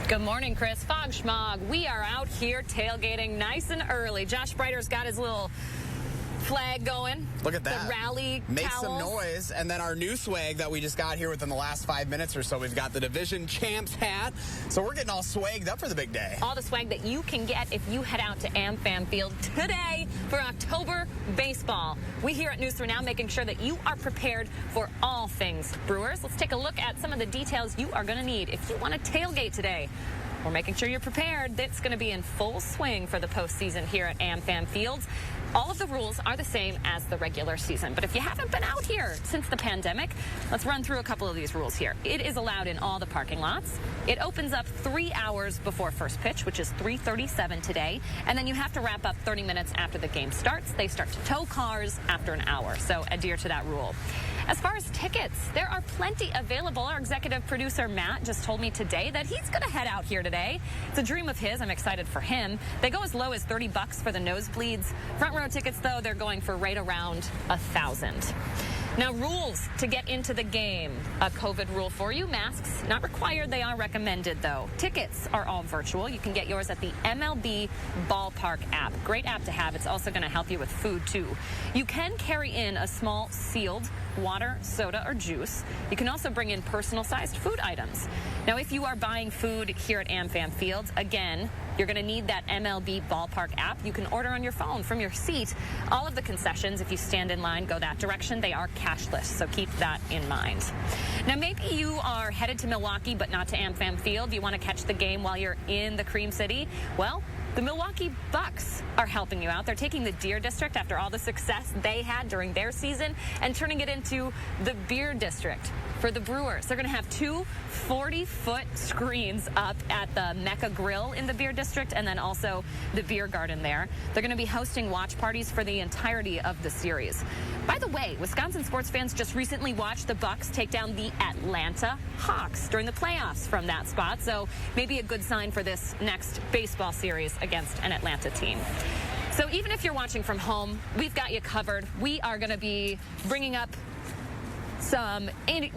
Good morning, Chris. Fog schmog. We are out here tailgating nice and early. Josh Sprider's got his little flag going. Look at that. The rally Make towels. some noise. And then our new swag that we just got here within the last 5 minutes or so. We've got the Division Champs hat. So we're getting all swagged up for the big day. All the swag that you can get if you head out to AmFam Field today for October baseball. We here at News 3 Now making sure that you are prepared for all things Brewers. Let's take a look at some of the details you are going to need if you want to tailgate today. We're making sure you're prepared. That's going to be in full swing for the postseason here at AmFam Fields. All of the rules are the same as the regular season, but if you haven't been out here since the pandemic, let's run through a couple of these rules here. It is allowed in all the parking lots. It opens up 3 hours before first pitch, which is 3:37 today, and then you have to wrap up 30 minutes after the game starts. They start to tow cars after an hour, so adhere to that rule. As far as tickets, there are plenty available. Our executive producer, Matt, just told me today that he's going to head out here today. It's a dream of his. I'm excited for him. They go as low as $30 for the nosebleeds. Front row tickets, though, they're going for right around $1,000. Now, rules to get into the game. A COVID rule for you. Masks not required. They are recommended, though. Tickets are all virtual. You can get yours at the MLB Ballpark app. Great app to have. It's also going to help you with food, too. You can carry in a small sealed water, soda, or juice. You can also bring in personal-sized food items. Now, if you are buying food here at AmFam Fields, again, you're going to need that MLB Ballpark app. You can order on your phone from your seat. All of the concessions, if you stand in line, go that direction. They are cashless, so keep that in mind. Now, maybe you are headed to Milwaukee, but not to AmFam Field. You want to catch the game while you're in the Cream City? Well, the Milwaukee Bucks are helping you out. They're taking the Deer District after all the success they had during their season and turning it into the Beer District for the Brewers. They're going to have 2 40-foot screens up at the Mecca Grill in the Beer District and then also the Beer Garden there. They're going to be hosting watch parties for the entirety of the series. By the way, Wisconsin sports fans just recently watched the Bucks take down the Atlanta Hawks during the playoffs from that spot, so maybe a good sign for this next baseball series against an Atlanta team. So even if you're watching from home, we've got you covered. We are going to be bringing up some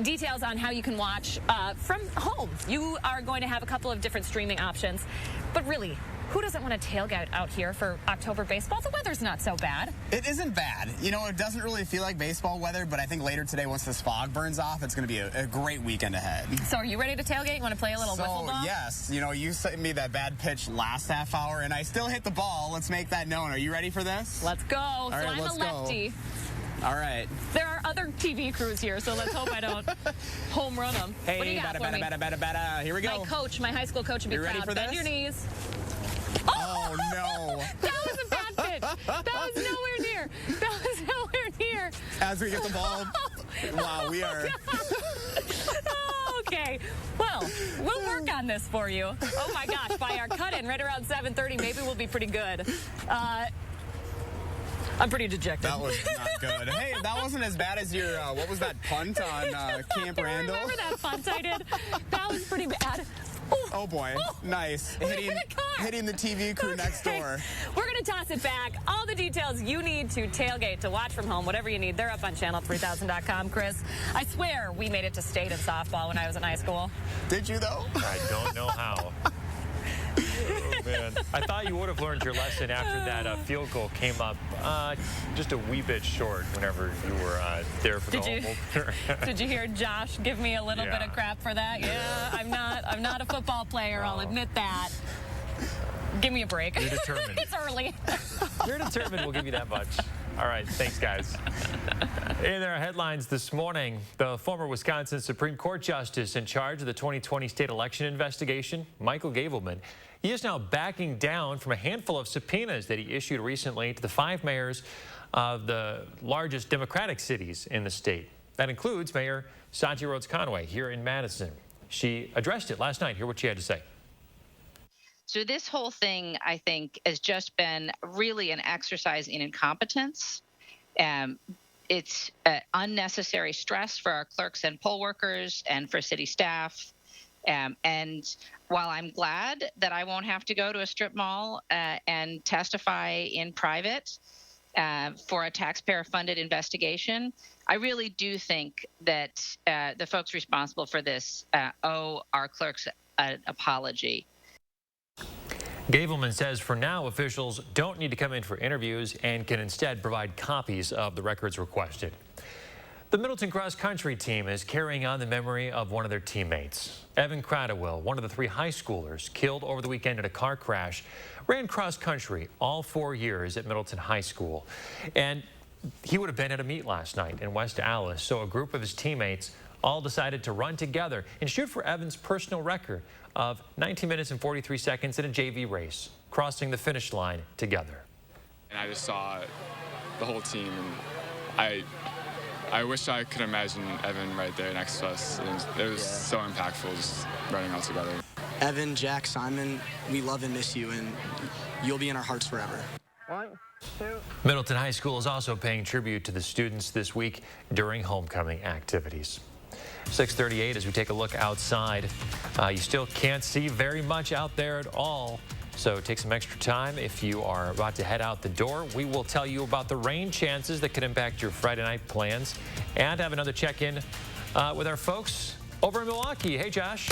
details on how you can watch from home. You are going to have a couple of different streaming options, but really, who doesn't want to tailgate out here for October baseball? The weather's not so bad. It isn't bad. You know, it doesn't really feel like baseball weather, but I think later today, once this fog burns off, it's going to be a great weekend ahead. So are you ready to tailgate? You want to play a little wiffle ball? Yes. You know, you sent me that bad pitch last half hour, and I still hit the ball. Let's make that known. Are you ready for this? Let's go. All right, I'm a lefty. Go. All right. There are other TV crews here, so let's hope I don't home run them. Hey, what do you got for me? Here we go. My high school coach would be proud. Ready for Bend this? your knees. Oh, no. That was a bad pitch. That was nowhere near. That was nowhere near. As we get the ball. Wow, we are. Okay. Well, we'll work on this for you. Oh, my gosh. By our cut-in right around 7:30, maybe we'll be pretty good. I'm pretty dejected. That was not good. Hey, that wasn't as bad as your, what was that punt on Camp Randall? Remember that punt I did? That was pretty bad. Oh, boy. Nice. Hitting the TV crew next door. We're going to toss it back. All the details you need to tailgate, to watch from home, whatever you need, they're up on channel3000.com, Chris. I swear we made it to state in softball when I was in high school. Did you, though? I don't know how. Oh, man. I thought you would have learned your lesson after that field goal came up just a wee bit short whenever you were there for the home opener. Did you hear Josh give me a little bit of crap for that? Yeah, I'm not a football player, I'll admit that. Give me a break. You're determined. It's early. You're determined, we'll give you that much. All right, thanks, guys. In their headlines this morning, the former Wisconsin Supreme Court Justice in charge of the 2020 state election investigation, Michael Gavelman, he is now backing down from a handful of subpoenas that he issued recently to the 5 mayors of the largest Democratic cities in the state. That includes Mayor Santi Rhodes Conway here in Madison. She addressed it last night. Hear what she had to say. So this whole thing, I think, has just been really an exercise in incompetence. It's unnecessary stress for our clerks and poll workers and for city staff. And while I'm glad that I won't have to go to a strip mall and testify in private for a taxpayer-funded investigation, I really do think that the folks responsible for this owe our clerks an apology. Gavelman says for now, officials don't need to come in for interviews and can instead provide copies of the records requested. The Middleton cross country team is carrying on the memory of one of their teammates. Evan Cradwell, one of the 3 high schoolers killed over the weekend in a car crash, ran cross country all 4 years at Middleton High School. And he would have been at a meet last night in West Allis, so a group of his teammates all decided to run together and shoot for Evan's personal record of 19 minutes and 43 seconds in a JV race, crossing the finish line together. And I just saw the whole team, and I wish I could imagine Evan right there next to us. It was so impactful just running all together. Evan, Jack, Simon, we love and miss you, and you'll be in our hearts forever. 1, 2. Middleton High School is also paying tribute to the students this week during homecoming activities. 6:38 as we take a look outside. You still can't see very much out there at all. So take some extra time if you are about to head out the door. We will tell you about the rain chances that could impact your Friday night plans and have another check-in with our folks over in Milwaukee. Hey, Josh.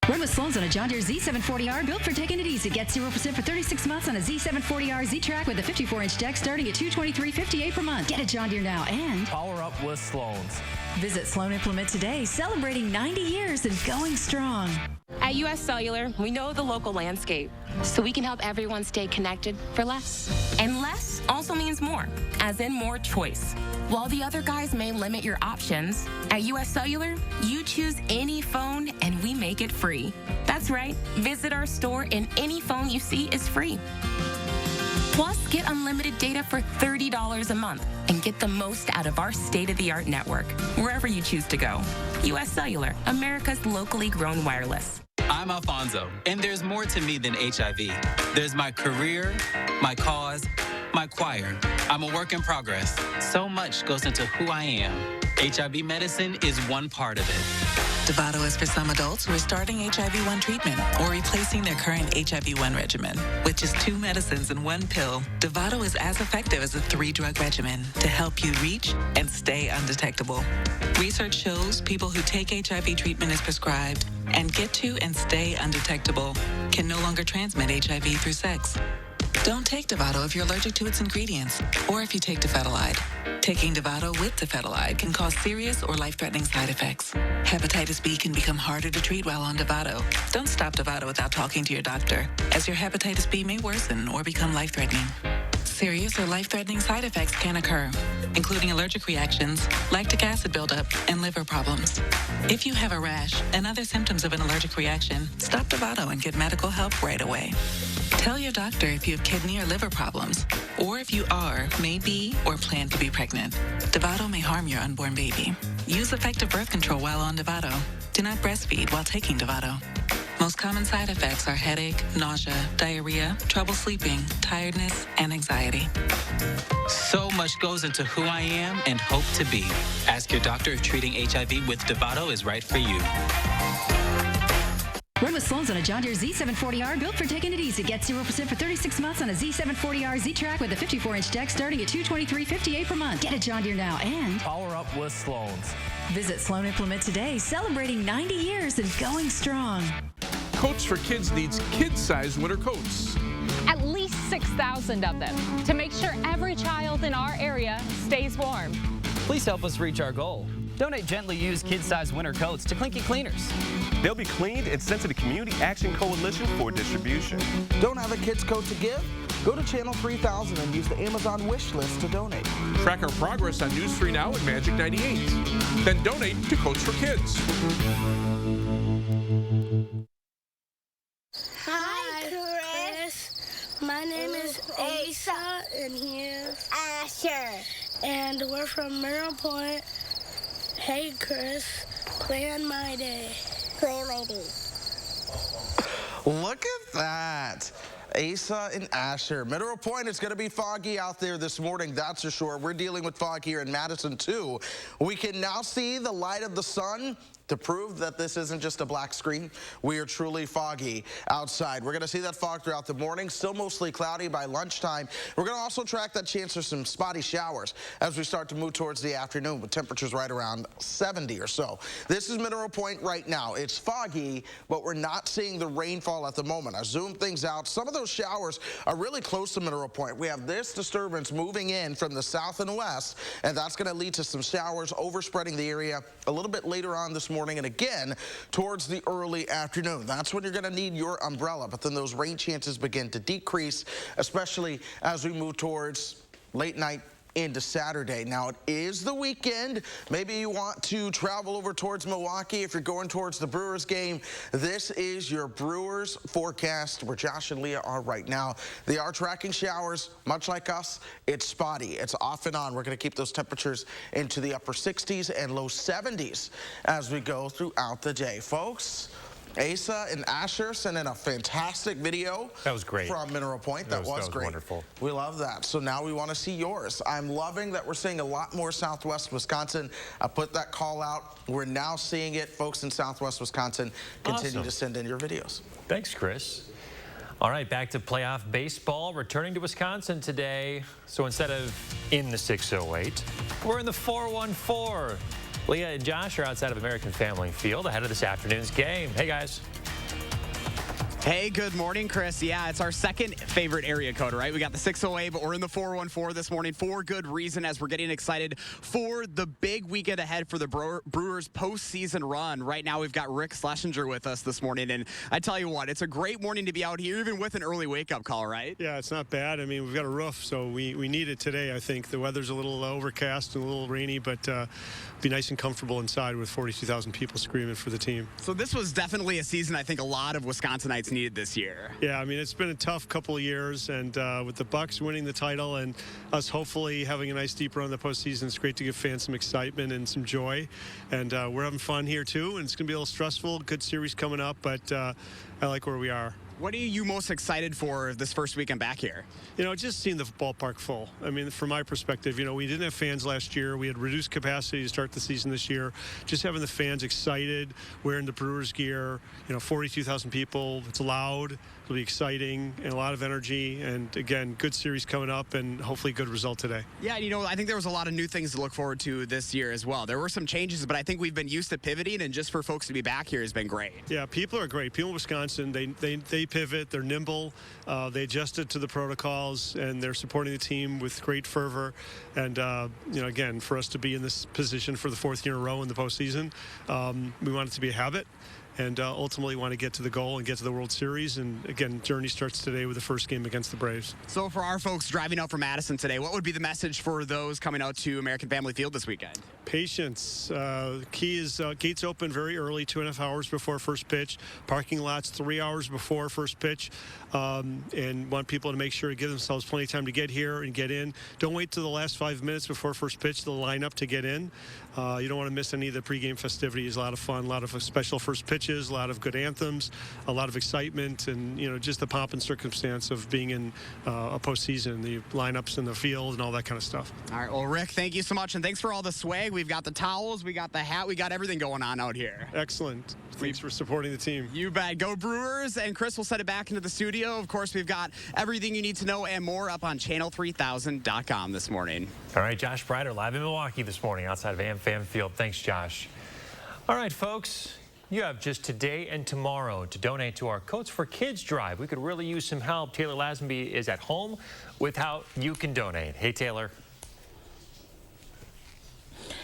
Run with Sloan's on a John Deere Z740R built for taking it easy. Get 0% for 36 months on a Z740R Z-Track with a 54-inch deck starting at $223.58 per month. Get a John Deere now and power up with Sloan's. Visit Sloan Implement today, celebrating 90 years and going strong. At U.S. Cellular, we know the local landscape, so we can help everyone stay connected for less. And less also means more, as in more choice. While the other guys may limit your options, at U.S. Cellular, you choose any phone and we make it free. That's right. Visit our store and any phone you see is free. Plus, get unlimited data for $30 a month and get the most out of our state-of-the-art network, wherever you choose to go. U.S. Cellular, America's locally grown wireless. I'm Alfonso, and there's more to me than HIV. There's my career, my cause, my choir. I'm a work in progress. So much goes into who I am. HIV medicine is one part of it. Dovato is for some adults who are starting HIV-1 treatment or replacing their current HIV-1 regimen. With just 2 medicines in 1 pill, Dovato is as effective as a 3-drug regimen to help you reach and stay undetectable. Research shows people who take HIV treatment as prescribed and get to and stay undetectable can no longer transmit HIV through sex. Don't take Dovato if you're allergic to its ingredients or if you take Dofetilide. Taking Dovato with Dofetilide can cause serious or life-threatening side effects. Hepatitis B can become harder to treat while on Dovato. Don't stop Dovato without talking to your doctor, as your hepatitis B may worsen or become life-threatening. Serious or life-threatening side effects can occur, including allergic reactions, lactic acid buildup, and liver problems. If you have a rash and other symptoms of an allergic reaction, stop Dovato and get medical help right away. Tell your doctor if you have kidney or liver problems, or if you are, may be, or plan to be pregnant. Dovato may harm your unborn baby. Use effective birth control while on Dovato. Do not breastfeed while taking Dovato. Most common side effects are headache, nausea, diarrhea, trouble sleeping, tiredness, and anxiety. So much goes into who I am and hope to be. Ask your doctor if treating HIV with Dovato is right for you. Run with Sloan's on a John Deere Z740R built for taking it easy. Get 0% for 36 months on a Z740R Z-Track with a 54-inch deck starting at $223.58 per month. Get a John Deere now and power up with Sloan's. Visit Sloan Implement today, celebrating 90 years and going strong. Coats for Kids needs kid-sized winter coats. At least 6,000 of them to make sure every child in our area stays warm. Please help us reach our goal. Donate gently used kid-sized winter coats to KLINKE Cleaners. They'll be cleaned and sent to the Community Action Coalition for distribution. Don't have a kid's coat to give? Go to Channel 3000 and use the Amazon wish list to donate. Track our progress on News 3 Now and Magic 98. Then donate to Coats for Kids. Hi, Chris. My name is Asa, and here's Asher. And we're from Mirror Point. Hey, Chris, plan my day. Plan my day. Look at that. Asa and Asher. Mineral Point, it's going to be foggy out there this morning, that's for sure. We're dealing with fog here in Madison, too. We can now see the light of the sun to prove that this isn't just a black screen. We are truly foggy outside. We're going to see that fog throughout the morning, still mostly cloudy by lunchtime. We're going to also track that chance for some spotty showers as we start to move towards the afternoon with temperatures right around 70 or so. This is Mineral Point right now. It's foggy, but we're not seeing the rainfall at the moment. I zoomed things out. Some of those showers are really close to Mineral Point. We have this disturbance moving in from the south and west, and that's going to lead to some showers overspreading the area a little bit later on this morning and again towards the early afternoon. That's when you're going to need your umbrella, but then those rain chances begin to decrease, especially as we move towards late night into Saturday. Now, it is the weekend. Maybe you want to travel over towards Milwaukee. If you're going towards the Brewers game, this is your Brewers forecast where Josh and Leah are right now. They are tracking showers. Much like us, it's spotty. It's off and on. We're going to keep those temperatures into the upper 60s and low 70s as we go throughout the day. Folks, Asa and Asher sent in a fantastic video. That was great. From Mineral Point. That was great. Wonderful. We love that. So now we want to see yours. I'm loving that we're seeing a lot more Southwest Wisconsin. I put that call out. We're now seeing it. Folks in Southwest Wisconsin, continue to send in your videos. Thanks, Chris. All right, back to playoff baseball. Returning to Wisconsin today. So instead of in the 608, we're in the 414. Leah and Josh are outside of American Family Field ahead of this afternoon's game. Hey, guys. Hey, good morning, Chris. Yeah, it's our second favorite area code, right? We got the 608, but we're in the 414 this morning for good reason as we're getting excited for the big weekend ahead for the Brewers postseason run. Right now, we've got Rick Schlesinger with us this morning, and I tell you what, it's a great morning to be out here, even with an early wake-up call, right? Yeah, it's not bad. I mean, we've got a roof, so we need it today, I think. The weather's a little overcast and a little rainy, but be nice and comfortable inside with 42,000 people screaming for the team. So this was definitely a season I think a lot of Wisconsinites needed this year. Yeah, I mean, it's been a tough couple of years, and with the Bucks winning the title and us hopefully having a nice deep run in the postseason, it's great to give fans some excitement and some joy. And we're having fun here, too, and it's going to be a little stressful. Good series coming up, but I like where we are. What are you most excited for this first weekend back here? You know, just seeing the ballpark full. I mean, from my perspective, you know, we didn't have fans last year. We had reduced capacity to start the season this year. Just having the fans excited, wearing the Brewers gear, you know, 42,000 people. It's loud. It'll be exciting and a lot of energy. And again, good series coming up and hopefully good result today. Yeah, you know, I think there was a lot of new things to look forward to this year as well. There were some changes, but I think we've been used to pivoting, and just for folks to be back here has been great. Yeah, people are great. People in Wisconsin, they pivot. They're nimble. They adjusted to the protocols, and they're supporting the team with great fervor. And, you know, again, for us to be in this position for the fourth year in a row in the postseason, we want it to be a habit. And ultimately want to get to the goal and get to the World Series. And again, journey starts today with the first game against the Braves. So for our folks driving out from Madison today, what would be the message for those coming out to American Family Field this weekend? Patience. Key is gates open very early, 2.5 hours before first pitch. Parking lots 3 hours before first pitch. And want people to make sure to give themselves plenty of time to get here and get in. Don't wait till the last 5 minutes before first pitch to line up to get in. You don't want to miss any of the pregame festivities. A lot of fun, a lot of special first pitches, a lot of good anthems, a lot of excitement, and, you know, just the pomp and circumstance of being in a postseason, the lineups in the field and all that kind of stuff. All right, well, Rick, thank you so much, and thanks for all the swag. We've got the towels, we got the hat, we got everything going on out here. Excellent. Thanks for supporting the team. You bet. Go Brewers, and Chris will set it back into the studio. Of course, we've got everything you need to know and more up on channel3000.com this morning. All right, Josh Breider live in Milwaukee this morning outside of AmFam Field. Thanks, Josh. All right, folks, you have just today and tomorrow to donate to our Coats for Kids drive. We could really use some help. Taylor Lazenby is at home with how you can donate. Hey, Taylor.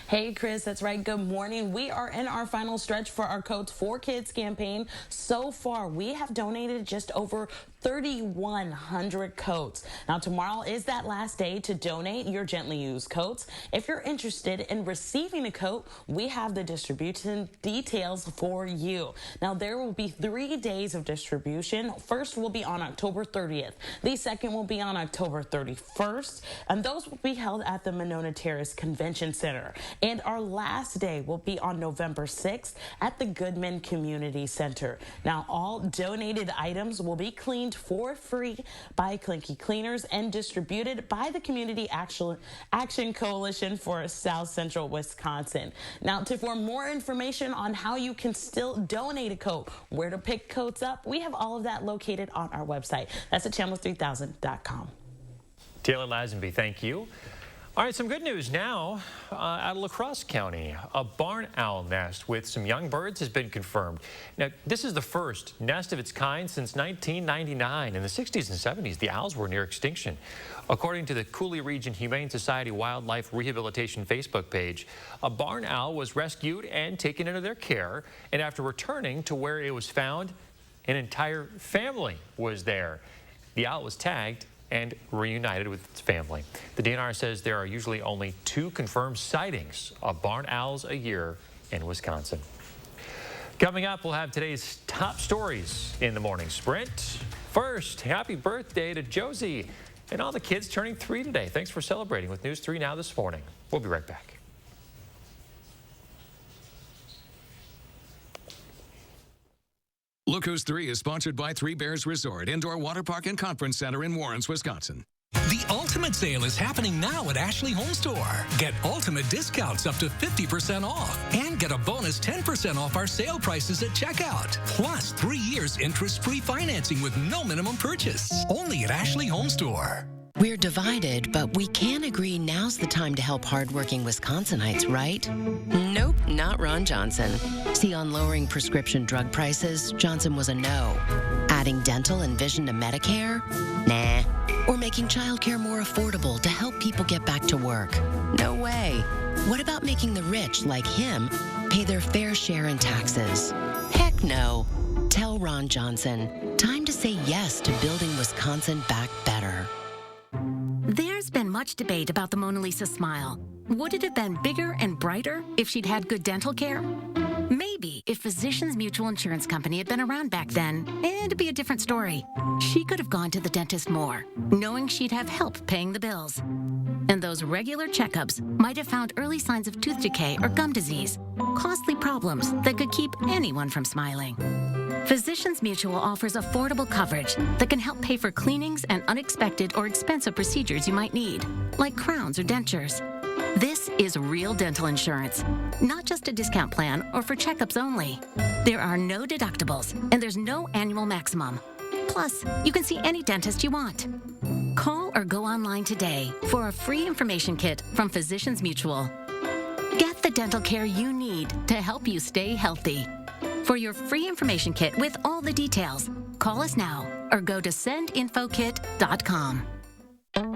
Hey, Chris, that's right. Good morning. We are in our final stretch for our Coats for Kids campaign. So far, we have donated just over 3,100 coats. Now, tomorrow is that last day to donate your gently used coats. If you're interested in receiving a coat, we have the distribution details for you. Now, there will be 3 days of distribution. First will be on October 30th. The second will be on October 31st, and those will be held at the Monona Terrace Convention Center. And our last day will be on November 6th at the Goodman Community Center. Now, all donated items will be cleaned for free by KLINKE Cleaners and distributed by the Community Action Coalition for South Central Wisconsin. Now, for more information on how you can still donate a coat, where to pick coats up, we have all of that located on our website. That's at channel3000.com. Taylor Lazenby, thank you. All right, some good news now out of La Crosse County. A barn owl nest with some young birds has been confirmed. Now, this is the first nest of its kind since 1999. In the 60s and 70s, the owls were near extinction. According to the Cooley Region Humane Society Wildlife Rehabilitation Facebook page, a barn owl was rescued and taken into their care, and after returning to where it was found, an entire family was there. The owl was tagged and reunited with its family. The DNR says there are usually only 2 confirmed sightings of barn owls a year in Wisconsin. Coming up, we'll have today's top stories in the morning sprint. First, happy birthday to Josie and all the kids turning 3 today. Thanks for celebrating with News 3 Now this morning. We'll be right back. Look Who's 3 is sponsored by Three Bears Resort, Indoor Water Park and Conference Center in Warrens, Wisconsin. The ultimate sale is happening now at Ashley Home Store. Get ultimate discounts up to 50% off and get a bonus 10% off our sale prices at checkout. Plus 3 years interest-free financing with no minimum purchase. Only at Ashley Home Store. We're divided, but we can agree now's the time to help hardworking Wisconsinites, right? Nope, not Ron Johnson. See, on lowering prescription drug prices, Johnson was a no. Adding dental and vision to Medicare? Nah. Or making childcare more affordable to help people get back to work? No way. What about making the rich, like him, pay their fair share in taxes? Heck no. Tell Ron Johnson, time to say yes to building Wisconsin back better. There's been much debate about the Mona Lisa smile. Would it have been bigger and brighter if she'd had good dental care? Maybe if Physicians Mutual Insurance Company had been around back then, it'd be a different story. She could have gone to the dentist more, knowing she'd have help paying the bills. And those regular checkups might have found early signs of tooth decay or gum disease, costly problems that could keep anyone from smiling. Physicians Mutual offers affordable coverage that can help pay for cleanings and unexpected or expensive procedures you might need, like crowns or dentures. This is real dental insurance, not just a discount plan or for checkups only. There are no deductibles, and there's no annual maximum. Plus, you can see any dentist you want. Call or go online today for a free information kit from Physicians Mutual. Get the dental care you need to help you stay healthy. For your free information kit with all the details, call us now or go to sendinfokit.com.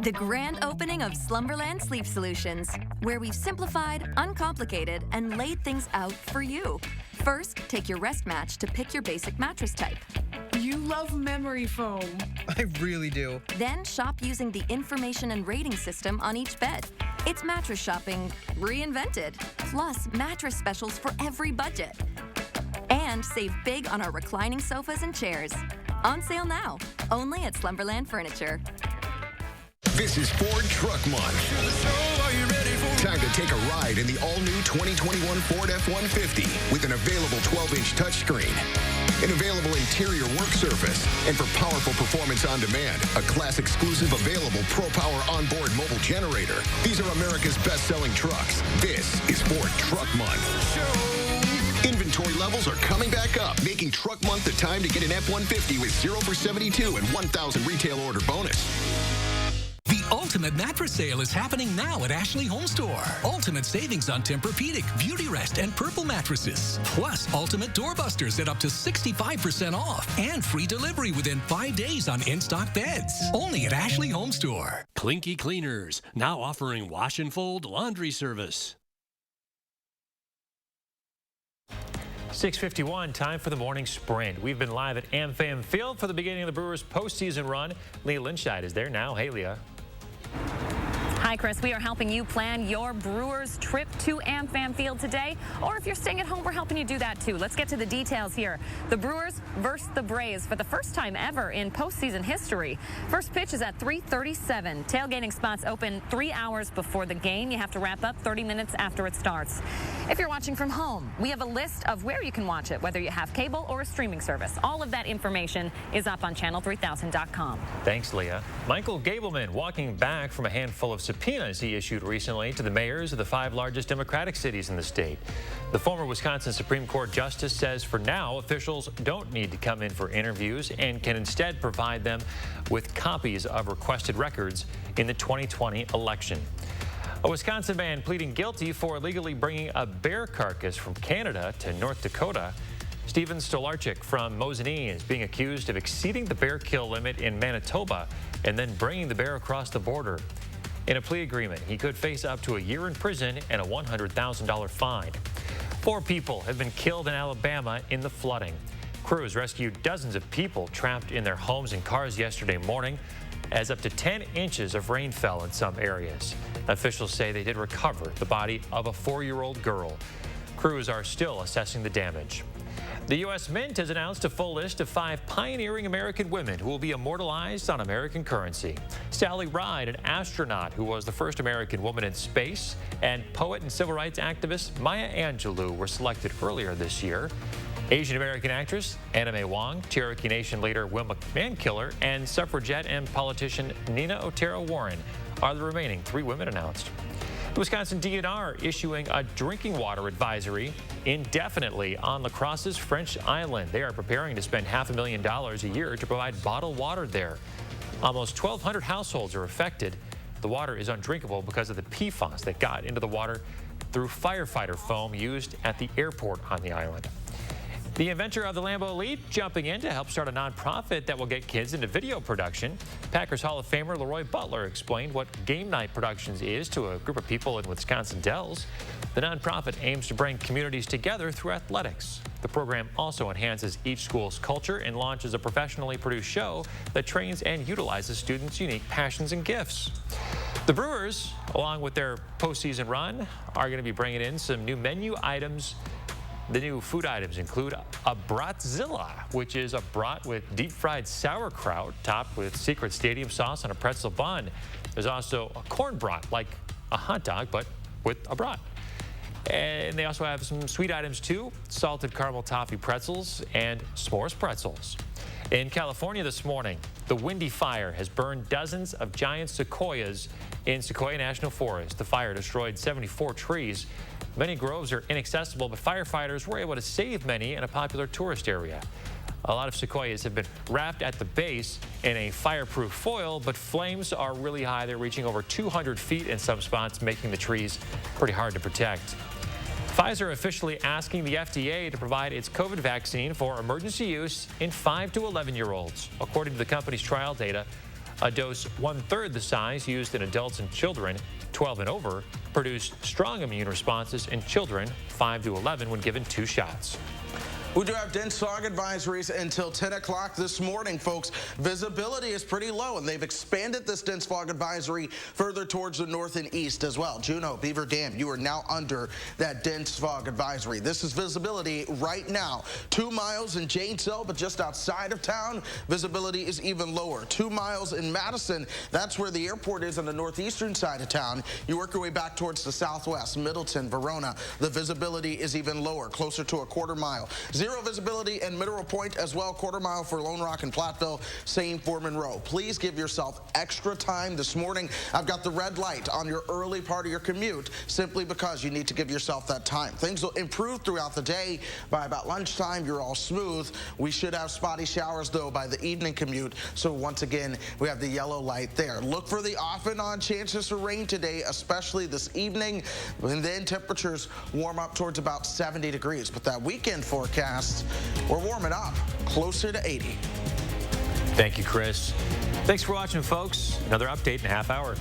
The grand opening of Slumberland Sleep Solutions, where we've simplified, uncomplicated, and laid things out for you. First, take your rest match to pick your basic mattress type. You love memory foam. I really do. Then shop using the information and rating system on each bed. It's mattress shopping reinvented, plus mattress specials for every budget. And save big on our reclining sofas and chairs. On sale now, only at Slumberland Furniture. This is Ford Truck Month. Time to take a ride in the all-new 2021 Ford F-150 with an available 12-inch touchscreen, an available interior work surface, and for powerful performance on demand, a class-exclusive available ProPower onboard mobile generator. These are America's best-selling trucks. This is Ford Truck Month. Inventory levels are coming back up, making Truck Month the time to get an F-150 with 0 for 72 and 1,000 retail order bonus. The ultimate mattress sale is happening now at Ashley Home Store. Ultimate savings on Tempur-Pedic, Beauty Rest, and Purple mattresses. Plus, ultimate doorbusters at up to 65% off. And free delivery within 5 days on in-stock beds. Only at Ashley Home Store. KLINKE Cleaners, now offering wash and fold laundry service. 6:51, time for the morning sprint. We've been live at AmFam Field for the beginning of the Brewers postseason run. Leah Linscheid is there now. Hey, Leah. Hi, Chris. We are helping you plan your Brewers trip to AmFam Field today. Or if you're staying at home, we're helping you do that, too. Let's get to the details here. The Brewers versus the Braves for the first time ever in postseason history. First pitch is at 3:37. Tailgating spots open 3 hours before the game. You have to wrap up 30 minutes after it starts. If you're watching from home, we have a list of where you can watch it, whether you have cable or a streaming service. All of that information is up on channel3000.com. Thanks, Leah. Michael Gableman walking back from a handful of subpoenas he issued recently to the mayors of the 5 largest Democratic cities in the state. The former Wisconsin Supreme Court justice says for now, officials don't need to come in for interviews and can instead provide them with copies of requested records in the 2020 election. A Wisconsin man pleading guilty for illegally bringing a bear carcass from Canada to North Dakota. Stephen Stolarczyk from Mosinee is being accused of exceeding the bear kill limit in Manitoba and then bringing the bear across the border. In a plea agreement, he could face up to a year in prison and a $100,000 fine. 4 people have been killed in Alabama in the flooding. Crews rescued dozens of people trapped in their homes and cars yesterday morning. as up to 10 inches of rain fell in some areas. Officials say they did recover the body of a 4-year-old girl. Crews are still assessing the damage. The U.S. Mint has announced a full list of 5 pioneering American women who will be immortalized on American currency. Sally Ride, an astronaut who was the first American woman in space, and poet and civil rights activist Maya Angelou were selected earlier this year. Asian American actress Anna Mae Wong, Cherokee Nation leader Wilma Mankiller, and suffragette and politician Nina Otero Warren are the remaining 3 women announced. The Wisconsin DNR issuing a drinking water advisory indefinitely on La Crosse's French Island. They are preparing to spend $500,000 a year to provide bottled water there. Almost 1,200 households are affected. The water is undrinkable because of the PFAS that got into the water through firefighter foam used at the airport on the island. The inventor of the Lambo Elite jumping in to help start a nonprofit that will get kids into video production. Packers Hall of Famer Leroy Butler explained what Game Night Productions is to a group of people in Wisconsin Dells. The nonprofit aims to bring communities together through athletics. The program also enhances each school's culture and launches a professionally produced show that trains and utilizes students' unique passions and gifts. The Brewers, along with their postseason run, are going to be bringing in some new menu items. The new food items include a Bratzilla, which is a brat with deep-fried sauerkraut topped with secret stadium sauce on a pretzel bun. There's also a corn brat, like a hot dog, but with a brat. And they also have some sweet items, too, salted caramel toffee pretzels and s'mores pretzels. In California this morning, the Windy Fire has burned dozens of giant sequoias in Sequoia National Forest. The fire destroyed 74 trees. Many groves are inaccessible, but firefighters were able to save many in a popular tourist area. A lot of sequoias have been wrapped at the base in a fireproof foil, but flames are really high. They're reaching over 200 feet in some spots, making the trees pretty hard to protect. Pfizer officially asking the FDA to provide its COVID vaccine for emergency use in 5 to 11-year-olds. According to the company's trial data, a dose 1/3 the size used in adults and children 12 and over produced strong immune responses in children 5 to 11 when given 2 shots. We do have dense fog advisories until 10 o'clock this morning, folks. Visibility is pretty low, and they've expanded this dense fog advisory further towards the north and east as well. Juneau, Beaver Dam, you are now under that dense fog advisory. This is visibility right now. 2 miles in Janesville, but just outside of town, visibility is even lower. 2 miles in Madison, that's where the airport is on the northeastern side of town. You work your way back towards the southwest, Middleton, Verona. The visibility is even lower, closer to a 1/4 mile. 0 visibility in Mineral Point as well, 1/4 mile for Lone Rock and Platteville, same for Monroe. Please give yourself extra time this morning. I've got the red light on your early part of your commute simply because you need to give yourself that time. Things will improve throughout the day. By about lunchtime, you're all smooth. We should have spotty showers, though, by the evening commute. So once again, we have the yellow light there. Look for the off and on chances for rain today, especially this evening. And then temperatures warm up towards about 70 degrees. But that weekend forecast, we're warming up closer to 80. Thank you, Chris. Thanks for watching, folks. Another update in a half hour.